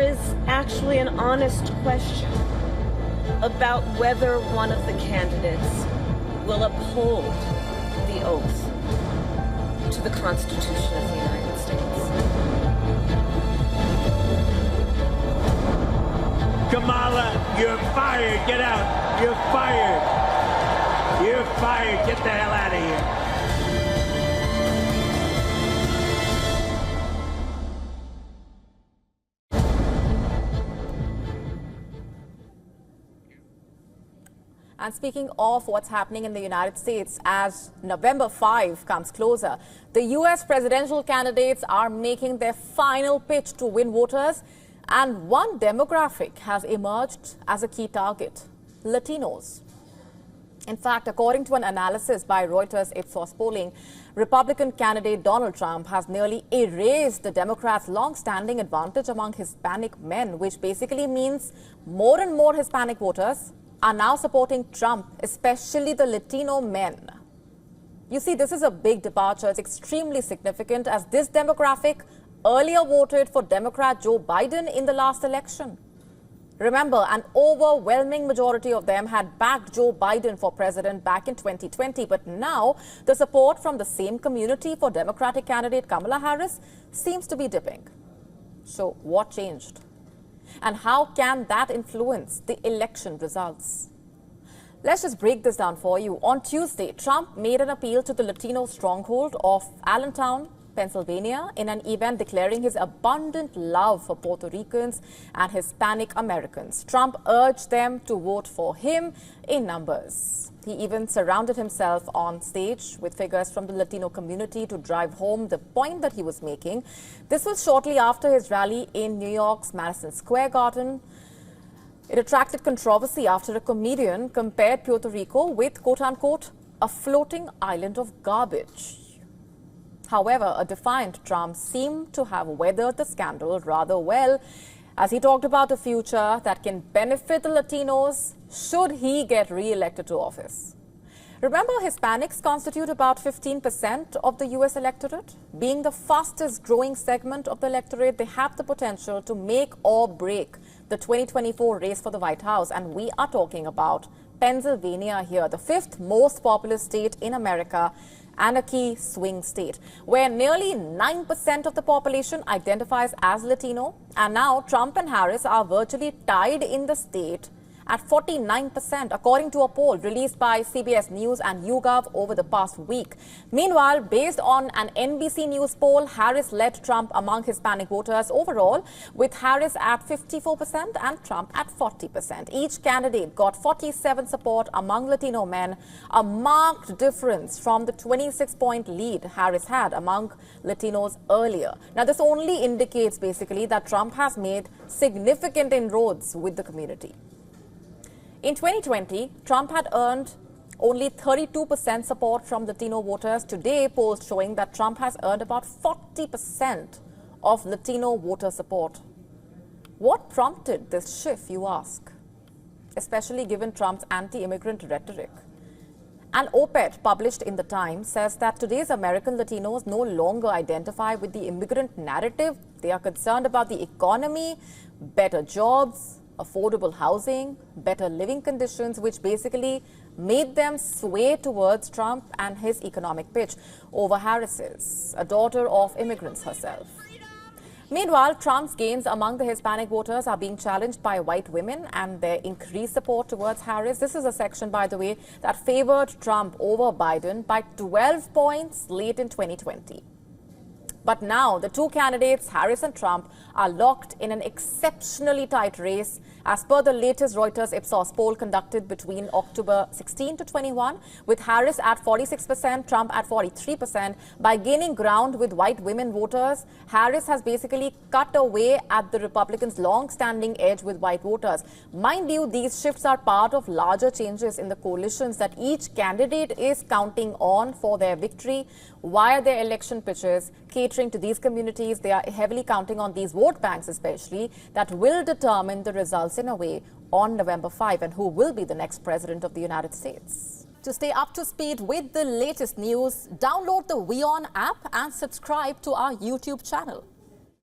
is actually an honest question about whether one of the candidates will uphold the oath to the Constitution of the United States. Kamala, you're fired. Get out. You're fired. You're fired. Get the hell out of here. And speaking of what's happening in the United States, as November 5 comes closer, the U.S. presidential candidates are making their final pitch to win voters. And one demographic has emerged as a key target: Latinos. In fact, according to an analysis by Reuters Ipsos polling, Republican candidate Donald Trump has nearly erased the Democrats' long-standing advantage among Hispanic men, which basically means more and more Hispanic voters are now supporting Trump, especially the Latino men. You see, this is a big departure. It's extremely significant, as this demographic earlier voted for Democrat Joe Biden in the last election. Remember, an overwhelming majority of them had backed Joe Biden for president back in 2020. But now the support from the same community for Democratic candidate Kamala Harris seems to be dipping. So what changed? And how can that influence the election results? Let's just break this down for you. On Tuesday, Trump made an appeal to the Latino stronghold of Allentown, Pennsylvania, in an event declaring his abundant love for Puerto Ricans and Hispanic Americans. Trump urged them to vote for him in numbers. He even surrounded himself on stage with figures from the Latino community to drive home the point that he was making. This was shortly after his rally in New York's Madison Square Garden. It attracted controversy after a comedian compared Puerto Rico with, quote-unquote, a floating island of garbage. However, a defiant Trump seemed to have weathered the scandal rather well, as he talked about a future that can benefit the Latinos should he get re-elected to office. Remember, Hispanics constitute about 15% of the U.S. electorate. Being the fastest growing segment of the electorate, they have the potential to make or break the 2024 race for the White House. And we are talking about Pennsylvania here, the fifth most populous state in America, and a key swing state, where nearly 9% of the population identifies as Latino. And now Trump and Harris are virtually tied in the state at 49%, according to a poll released by CBS News and YouGov over the past week. Meanwhile, based on an NBC News poll, Harris led Trump among Hispanic voters overall, with Harris at 54% and Trump at 40%. Each candidate got 47 support among Latino men, a marked difference from the 26-point lead Harris had among Latinos earlier. Now, this only indicates basically that Trump has made significant inroads with the community. In 2020, Trump had earned only 32% support from Latino voters. Today, polls showing that Trump has earned about 40% of Latino voter support. What prompted this shift, you ask? Especially given Trump's anti-immigrant rhetoric. An op-ed published in The Times says that today's American Latinos no longer identify with the immigrant narrative. They are concerned about the economy, better jobs, affordable housing, better living conditions, which basically made them sway towards Trump and his economic pitch over Harris's, a daughter of immigrants herself. Meanwhile, Trump's gains among the Hispanic voters are being challenged by white women and their increased support towards Harris. This is a section, by the way, that favored Trump over Biden by 12 points late in 2020. But now the two candidates, Harris and Trump, are locked in an exceptionally tight race, as per the latest Reuters Ipsos poll conducted between October 16 to 21, with Harris at 46%, Trump at 43%. By gaining ground with white women voters, Harris has basically cut away at the Republicans' long-standing edge with white voters. Mind you, these shifts are part of larger changes in the coalitions that each candidate is counting on for their victory via their election pitches, catering to these communities. They are heavily counting on these vote banks, especially, that will determine the results in a way on November 5 and who will be the next president of the United States. To stay up to speed with the latest news, download the WION app and subscribe to our YouTube channel.